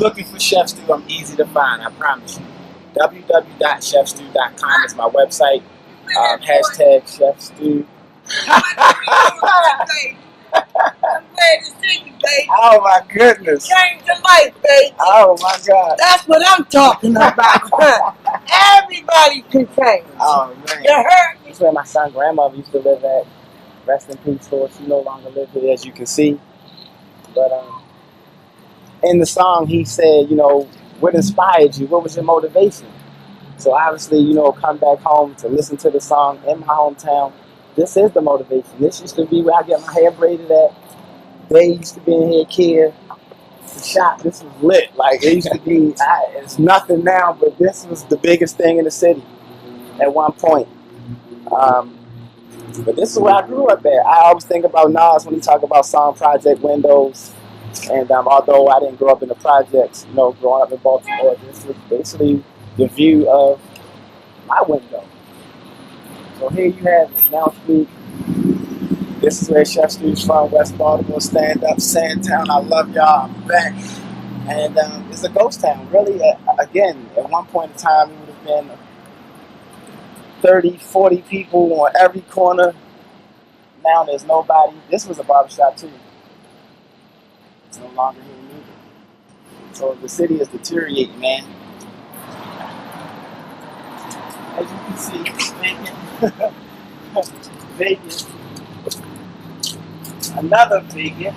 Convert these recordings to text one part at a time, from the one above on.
looking for Chef Stew, I'm easy to find, I promise you. www.chefstew.com is my website. Hashtag Chef Stew. I'm glad to see you, baby. Oh my goodness. Change your life, baby. Oh my God. That's what I'm talking about. Everybody can change. Oh man. You heard me? That's where my son's grandmother used to live at. Rest in peace, for she no longer lives here, as you can see. But in the song, he said, you know, what inspired you? What was your motivation? So obviously, you know, come back home to listen to the song in my hometown. This is the motivation. This used to be where I get my hair braided at. They used to be in here, kid. The shop, this was lit. Like, it used to be, it's nothing now, but this was the biggest thing in the city at one point. But this is where I grew up at. I always think about Nas when he talk about Song Project Windows. And although I didn't grow up in the projects, you know, growing up in Baltimore, this was basically the view of my window. So here you have it, Mount Street. This is where Chef Stew's from, West Baltimore, stand up, Sandtown. I love y'all, I'm back. And it's a ghost town, really. Again, at one point in time, it would have been 30, 40 people on every corner. Now there's nobody. This was a barbershop too. It's no longer here either. So the city is deteriorating, man. As you can see, it's vacant. Vacant. Another vacant.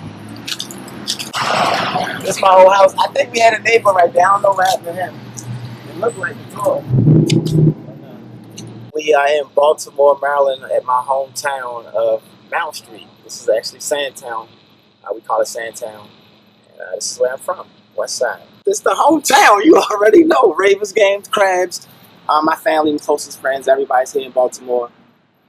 This is my old house. I think we had a neighbor right there. I don't know what happened to him. It looked like a door. We are in Baltimore, Maryland, at my hometown of Mount Street. This is actually Sandtown. We call it Sandtown. And this is where I'm from, West Side. This is the hometown. You already know. Ravens games, crabs. My family and closest friends, everybody's here in Baltimore.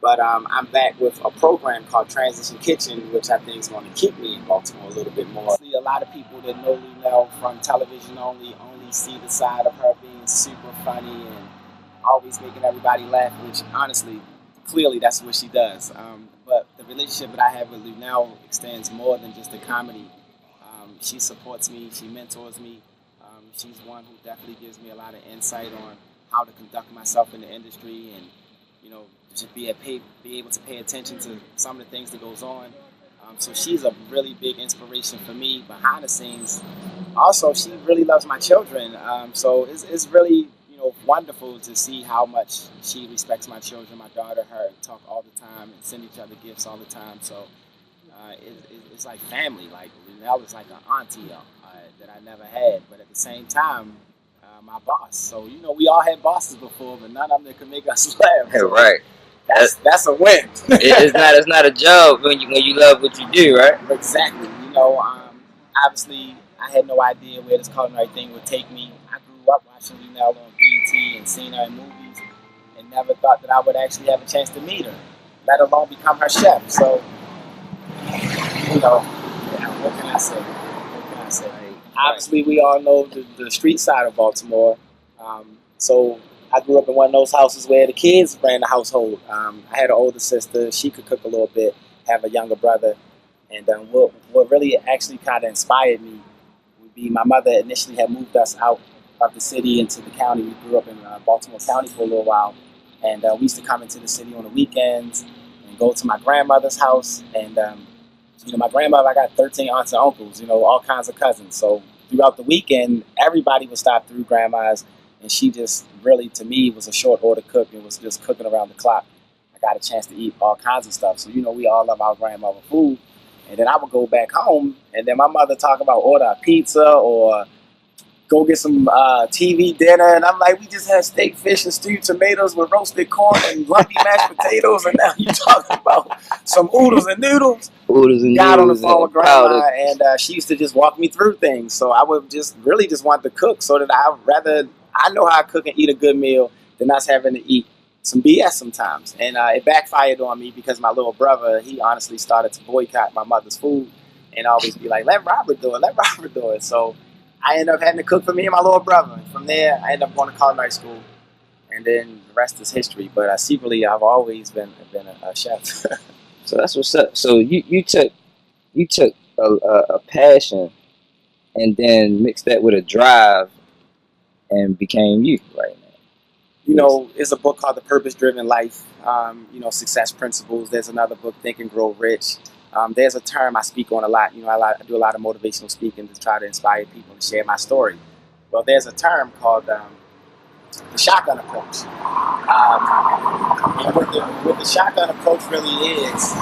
But I'm back with a program called Transition Kitchen, which I think is going to keep me in Baltimore a little bit more. A lot of people that know Lunel from television only see the side of her being super funny and always making everybody laugh, which honestly, clearly that's what she does. But the relationship that I have with Lunel extends more than just the comedy. She supports me, she mentors me. She's one who definitely gives me a lot of insight on how to conduct myself in the industry and, you know, to be able to pay attention to some of the things that goes on. So she's a really big inspiration for me behind the scenes. Also, she really loves my children. So it's really, you know, wonderful to see how much she respects my children. My daughter, her, talk all the time and send each other gifts all the time. So it's like family. Like, Lunel is like an auntie that I never had. But at the same time, my boss. So, you know, we all had bosses before, but none of them that could make us laugh. So right. That's a win. it's not a job when you love what you do, right? Exactly. You know, obviously, I had no idea where this culinary thing would take me. I grew up watching Lunel on BET and seeing her in movies, and never thought that I would actually have a chance to meet her, let alone become her chef. So, you know, what can I say? What can I say? Obviously, we all know the street side of Baltimore. So I grew up in one of those houses where the kids ran the household. I had an older sister. She could cook a little bit, have a younger brother. And what really actually kind of inspired me would be my mother initially had moved us out of the city into the county. We grew up in Baltimore County for a little while. And we used to come into the city on the weekends and go to my grandmother's house. And you know, my grandmother, I got 13 aunts and uncles, you know, all kinds of cousins. So throughout the weekend, everybody would stop through grandma's, and she just really, to me, was a short order cook and was just cooking around the clock. I got a chance to eat all kinds of stuff. So, you know, we all love our grandmother food. And then I would go back home, and then my mother talk about order a pizza or go get some TV dinner. And I'm like, we just had steak, fish, and stewed tomatoes with roasted corn and lumpy mashed potatoes. And now you talking about some oodles and noodles. Got on the phone with grandma, and she used to just walk me through things. So I would just really just want to cook so that I know how to cook and eat a good meal than us having to eat some BS sometimes. And it backfired on me because my little brother, he honestly started to boycott my mother's food and always be like, let Robert do it. So I ended up having to cook for me and my little brother. And from there, I ended up going to culinary school. And then the rest is history. But secretly, I've always been a chef. So that's what's up. So you took a passion and then mix that with a drive and became you right now? You know, it's a book called The Purpose Driven Life, you know, Success Principles. There's another book, Think and Grow Rich. There's a term I speak on a lot. You know, I do a lot of motivational speaking to try to inspire people and share my story. Well, there's a term called the shotgun approach. And what the shotgun approach really is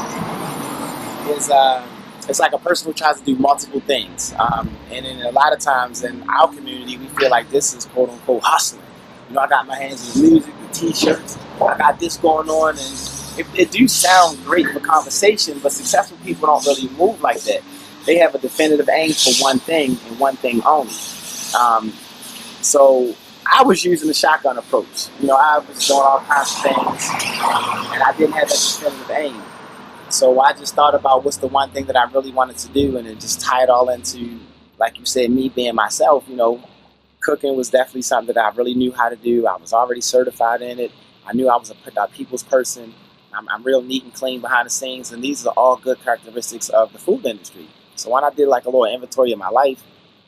it's like a person who tries to do multiple things. And in a lot of times in our community, we feel like this is quote unquote hustling. You know, I got my hands in the music, the t-shirts, I got this going on, and it do sound great for conversation, but successful people don't really move like that. They have a definitive aim for one thing and one thing only. So I was using the shotgun approach. You know, I was doing all kinds of things, and I didn't have that definitive aim. So I just thought about what's the one thing that I really wanted to do, and it just tied all into, like you said, me being myself. You know, cooking was definitely something that I really knew how to do. I was already certified in it. I knew I was a people's person. I'm real neat and clean behind the scenes, and these are all good characteristics of the food industry. So when I did like a little inventory of my life,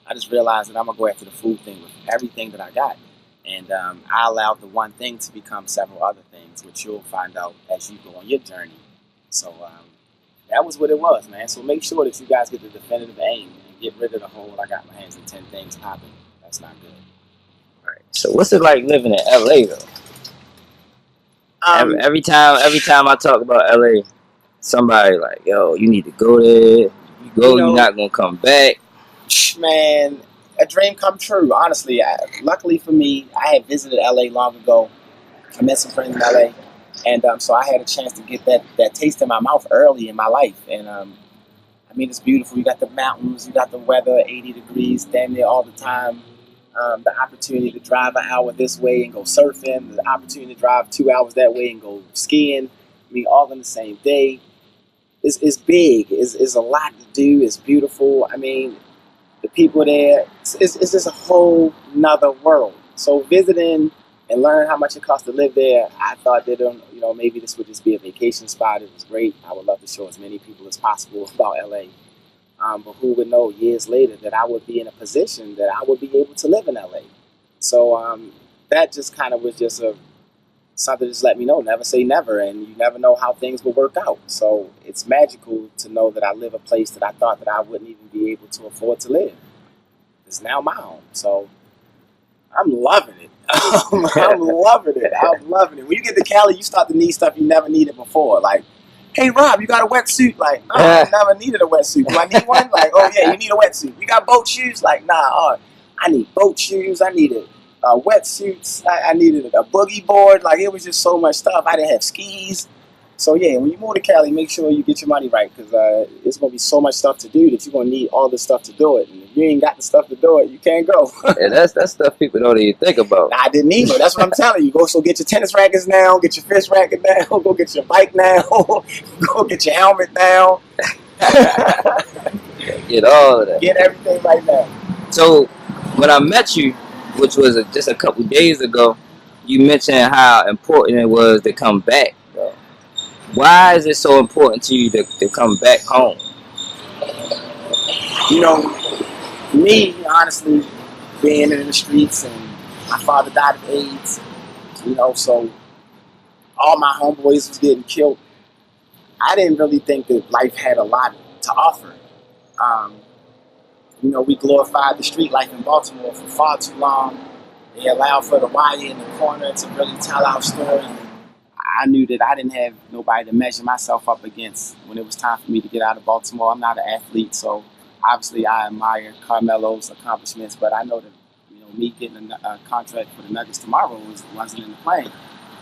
I just realized that I'm gonna go after the food thing with everything that I got. And I allowed the one thing to become several other things, which you'll find out as you go on your journey. So that was what it was, man. So make sure that you guys get the definitive aim and get rid of the whole I got my hands in 10 things popping. That's not good. All right. So what's it like living in LA though? Every time I talk about LA, somebody like, yo, you need to go there. You go, you're not gonna come back. Man, a dream come true. Honestly, luckily for me, I had visited LA long ago. I met some friends in LA, and so I had a chance to get that taste in my mouth early in my life. And I mean, it's beautiful. You got the mountains, you got the weather, 80 degrees, damn near all the time. The opportunity to drive an hour this way and go surfing, the opportunity to drive 2 hours that way and go skiing. I mean, all in the same day. It's big. It's a lot to do. It's beautiful. I mean, the people there, it's just a whole nother world. So visiting and learning how much it costs to live there, I thought that, you know, maybe this would just be a vacation spot. It was great. I would love to show as many people as possible about LA. But who would know years later that I would be in a position that I would be able to live in LA. So that just kind of was just something to just let me know, never say never, and you never know how things will work out. So it's magical to know that I live a place that I thought that I wouldn't even be able to afford to live. It's now my home. So I'm loving it. I'm loving it. I'm loving it. When you get to Cali, you start to need stuff you never needed before. Like, hey, Rob, you got a wetsuit? Like, I never needed a wetsuit. Do I need one? Like, oh, yeah, you need a wetsuit. You got boat shoes? Like, nah, I need boat shoes. I needed wetsuits. I needed a boogie board. Like, it was just so much stuff. I didn't have skis. So, yeah, when you move to Cali, make sure you get your money right, because it's going to be so much stuff to do that you're going to need all this stuff to do it. And if you ain't got the stuff to do it, you can't go. Yeah, that's stuff people don't even think about. I didn't either. That's what I'm telling you. So get your tennis rackets now, get your fish racket now, go get your bike now, go get your helmet now. Get all of that. Get everything right now. So when I met you, which was just a couple days ago, you mentioned how important it was to come back. Why is it so important to you to come back home? You know, me, honestly, being in the streets, and my father died of AIDS, you know, so all my homeboys was getting killed. I didn't really think that life had a lot to offer. You know, we glorified the street life in Baltimore for far too long. They allowed for the wire in the corner to really tell our story. I knew that I didn't have nobody to measure myself up against when it was time for me to get out of Baltimore. I'm not an athlete, so obviously I admire Carmelo's accomplishments, but I know that, you know, me getting a contract for the Nuggets tomorrow wasn't in the plan.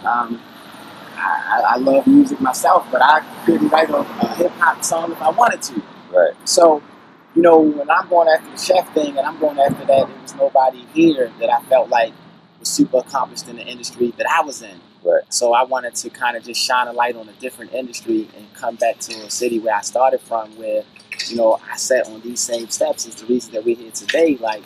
I love music myself, but I couldn't write a hip-hop song if I wanted to. Right. So, you know, when I'm going after the chef thing and I'm going after that, there was nobody here that I felt like was super accomplished in the industry that I was in. Right. So I wanted to kind of just shine a light on a different industry and come back to a city where I started from, where, you know, I sat on these same steps. Is the reason that we're here today. Like,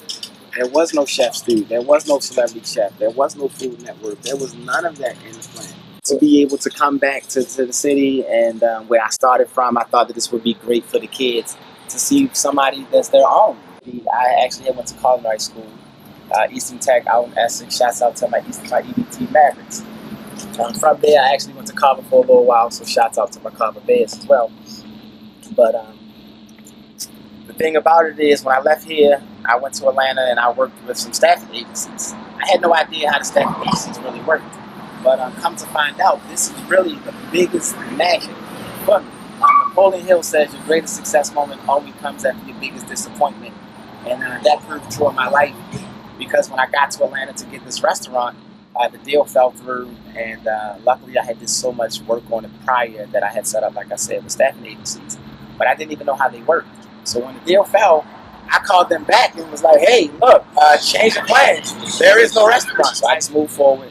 there was no Chef Stu, there was no Celebrity Chef, there was no Food Network, there was none of that in the plan. To be able to come back to the city and where I started from, I thought that this would be great for the kids to see somebody that's their own. me, I actually went to culinary school, Eastern Tech out in Essex. Shouts out to my EBT Mavericks. From there, I actually went to Carver for a little while, so shouts out to my Carver Bears as well. But the thing about it is, when I left here, I went to Atlanta and I worked with some staffing agencies. I had no idea how the staffing agencies really worked. But come to find out, this is really the biggest magic for me. Napoleon Hill says your greatest success moment only comes after your biggest disappointment. And that proved true in my life, because when I got to Atlanta to get this restaurant, the deal fell through, and luckily I had just so much work on it prior that I had set up, like I said, with staffing agencies. But I didn't even know how they worked. So when the deal fell, I called them back and was like, hey, look, change the plans. There is no restaurant. So I just moved forward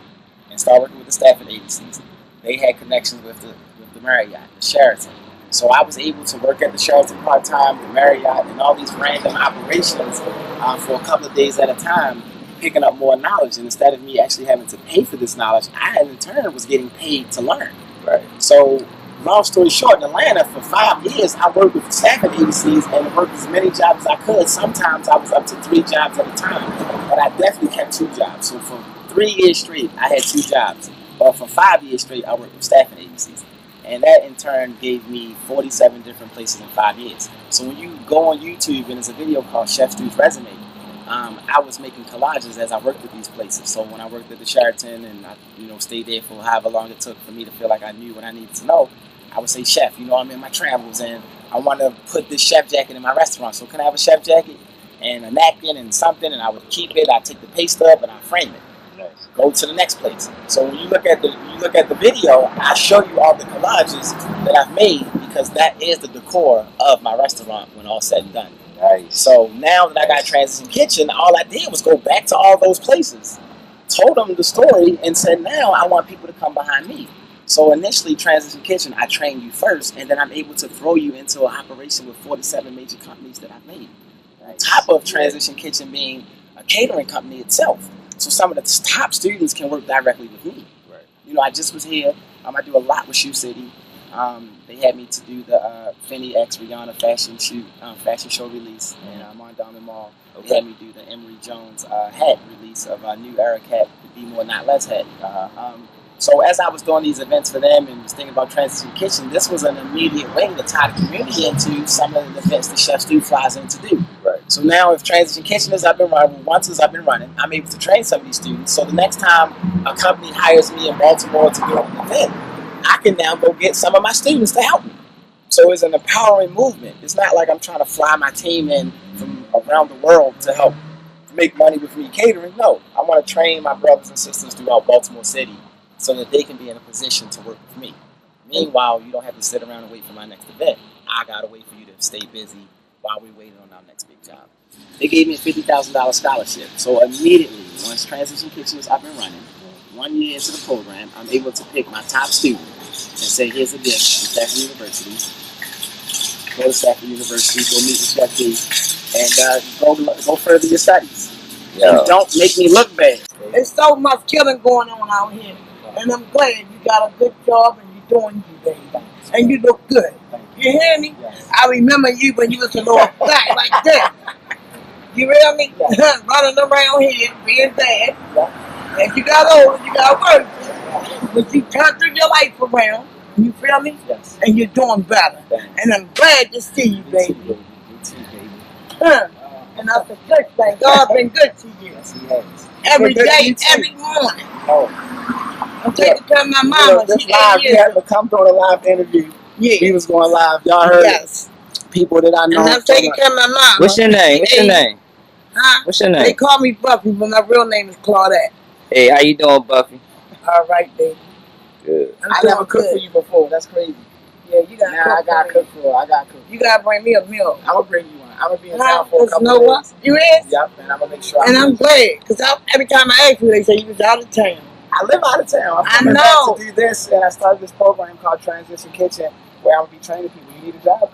and started working with the staffing agencies. They had connections with the Marriott, the Sheraton. So I was able to work at the Sheraton part-time, the Marriott, and all these random operations for a couple of days at a time, picking up more knowledge. And instead of me actually having to pay for this knowledge, I in turn was getting paid to learn. Right. So long story short, in Atlanta for 5 years, I worked with staffing agencies and worked as many jobs as I could. Sometimes I was up to 3 jobs at a time, but I definitely kept 2 jobs. So for 3 years straight, I had 2 jobs. But for 5 years straight, I worked with staffing agencies. And that in turn gave me 47 different places in 5 years. So when you go on YouTube and there's a video called Chef Stu's Resume, I was making collages as I worked at these places. So when I worked at the Sheraton and I stayed there for however long it took for me to feel like I knew what I needed to know, I would say, chef, I'm in my travels and I want to put this chef jacket in my restaurant. So can I have a chef jacket and a napkin and something? And I would keep it. I'd take the pay stub and I'd frame it. Go to the next place. So when you look at the video, I show you all the collages that I've made, because that is the decor of my restaurant when all said and done. Nice. So now that I got Transition Kitchen, all I did was go back to all those places, told them the story, and said, now I want people to come behind me. So initially, Transition Kitchen, I train you first, and then I'm able to throw you into an operation with 47 major companies that I've made. On top of Transition Kitchen being a catering company itself. So some of the top students can work directly with me. Right. I just was here. I do a lot with Shoe City. They had me to do the Fendi X Rihanna fashion show release, and I'm on Diamond Mall. They had me do the Emery Jones hat release of a New Era hat, the Be More Not Less hat. So as I was doing these events for them and was thinking about Transition Kitchen, this was an immediate way to tie the community into some of the events that Chef Stu flies in to do. Right. So now if Transition Kitchen I've been running, I'm able to train some of these students. So the next time a company hires me in Baltimore to do an event, I can now go get some of my students to help me. So it's an empowering movement. It's not like I'm trying to fly my team in from around the world to help make money with me catering. No, I want to train my brothers and sisters throughout Baltimore City so that they can be in a position to work with me. Meanwhile, you don't have to sit around and wait for my next event. I gotta wait for you to stay busy while we're waiting on our next big job. They gave me a $50,000 scholarship. So immediately, once Transition Kitchen is up and running, 1 year into the program, I'm able to pick my top student and say, here's a gift from Stafford University. Go to Stafford University, go meet with Chef D, and go further your studies. Yeah. And don't make me look bad. There's so much killing going on out here. And I'm glad you got a good job and you're doing you, baby. And you look good. You hear me? Yes. I remember you when you was a little flat like that. You hear me? Yes. Running around here, being bad. Yes. And you got older, you got work. Yes. But you turned your life around. You feel me? Yes. And you're doing better. Thanks. And I'm glad to see you, baby. Me too, baby. And I said, good thing. God been good to you. Yes, he has. Every day, every morning. Oh. I'm taking care of my mama. This live, we had to come to a live interview. Yeah. We was going live. Y'all heard yes. People that I know. And I'm taking care of my mama. What's your name? What's your name? Huh? What's your name? They call me Buffy, but my real name is Claudette. Hey, how you doing, Buffy? All right, baby. Good. I never cooked for you before. That's crazy. Yeah, you got to cook. I got to cook for her. I got to cook. You got to bring me a meal. I'm going to bring you one. I'm going to be in town for a couple of days. You is? Yep, and I'm going to make sure. And I'm glad, because every time I ask you, they say you was out of town. I live out of town. I know. Back to do this, and I started this program called Transition Kitchen, where I'm going to be training people. You need a job?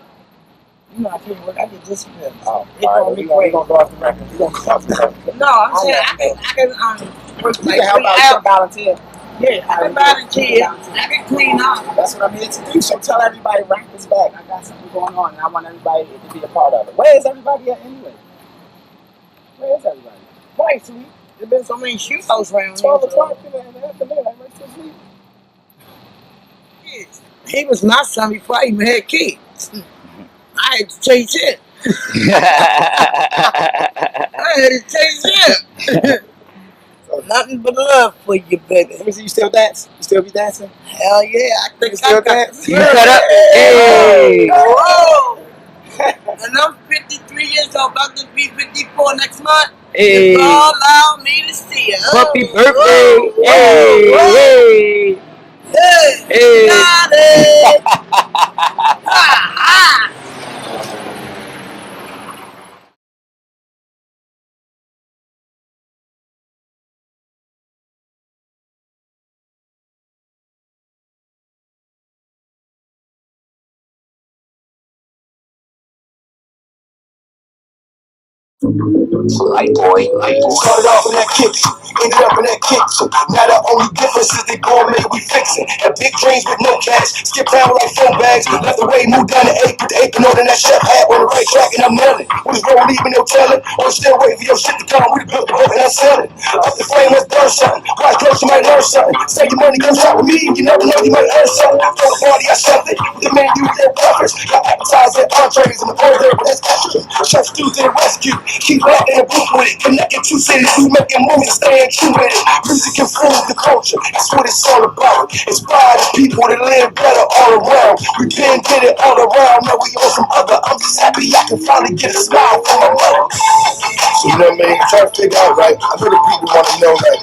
You know, I tell you what, I get disciplined. Oh, all right. We're going to go off the record. We're going to go off the record. No, I'm saying I can work you can help out. You can volunteer. Yeah, I can volunteer. I can clean up. That's what I'm here to do. So tell everybody, rank this back. I got something going on, and I want everybody to be a part of it. Where is everybody at anyway? Where's everybody? Right, sweet. There's been so many shootouts around 12 here. o'clock in the afternoon. I'm ready to sleep. Yes. He was my son before I even had kids. I had to chase him. I had to chase him. Nothing but love for you, baby. Let me see, you still dance? You still be dancing? Hell yeah, I think You still dance? You cut up? Hey! Whoa! And I'm 53 years old, about to be 54 next month. Hey! God allow me to see you. Happy birthday! Hey! Hey! Hey! Hey! Got it! Ah! Light boy. Started off in that kitchen, ended up in that kitchen. Now the only difference is they gourmet, we fixin'. Had big dreams with no cash, skip town like phone bags. Left the way, moved down to 8, put the apron on and that chef hat on the right track and I'm nailing. With his roll leaving, no telling. Or still waiting for your shit to come, we built the boat and I'm selling. Up the frame, let's burn something. Watch close, you might learn something. Say your money comes out with me, you never know, you might earn something. Throw the party, I something. With the menu, their preference. Got appetizers and entrees and the order, but that's extra. Chef stew to the rescue. Keep that in the book with it. Connecting two cities, we making moves and staying true with it. Music influences the culture, that's what it's all about. Inspire the people to live better all around. We been did it all around, now we on some other. I'm just happy I can finally get a smile from my mother. So you know what I mean? Try to figure out, right? I know the people want to know, like,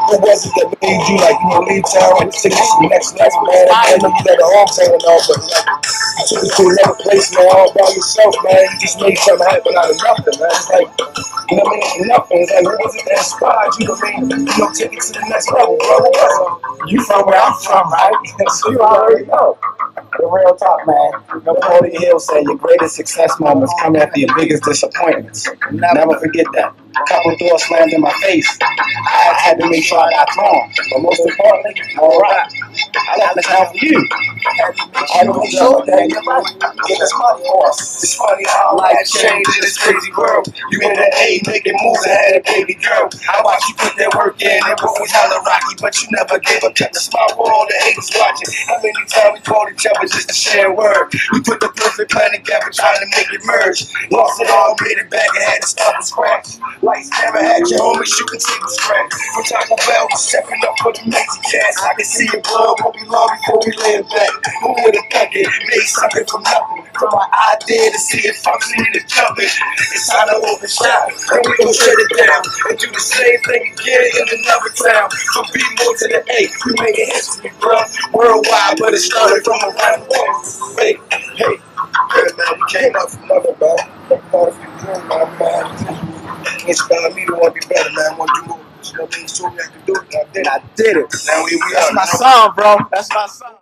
what was it that made you, like, leave town and take it to the next level, man? I know you got a hometown and all, but, like, you took it to another place, man, all by yourself, man. You just made something happen out of nothing, man. It's like, you know what I mean? Nothing. It's like, what was it that inspired you, I mean? Take it to the next level, bro. What was it? You from where I'm from, right? So you already know. The real talk, man. Napoleon Hill said your greatest success moments come after your biggest disappointments. Never forget that. A couple doors slammed in my face. I had to make sure I got thrown. But most importantly, all right. I left the town for you. I had to make sure that you're right. Get this money for us. It's funny how life changed in this crazy world. You in the A, making moves and had a baby girl. I watched you put that work in. It was hella rocky, but you never gave up. Kept a smile for all the haters watching. How many times we called each other just to share a word? We put the perfect plan together, trying to make it merge. Lost it all, made it back, and had to start from scratch. Lights never had your homie shooting tables scratch. From Taco Bell, we stepping up for the next gas. I can see your blood won't be long before we lay it back. Who would have thunk it? Made something from nothing. From my idea to see it functioning to jump it. It's time to open shop, and we gon' shut it down. And do the same thing again in another town. From B-More to the A, we making history, bro. Worldwide, but it started from around the world. Hey, hey, good man, we came up from nothing, man. Thought if you dream, man. Inspired me to want to be better, man. I want to do more. You know what I mean? So I can do it. I did it. I did it. Now here we That's are. my song, bro. That's my song.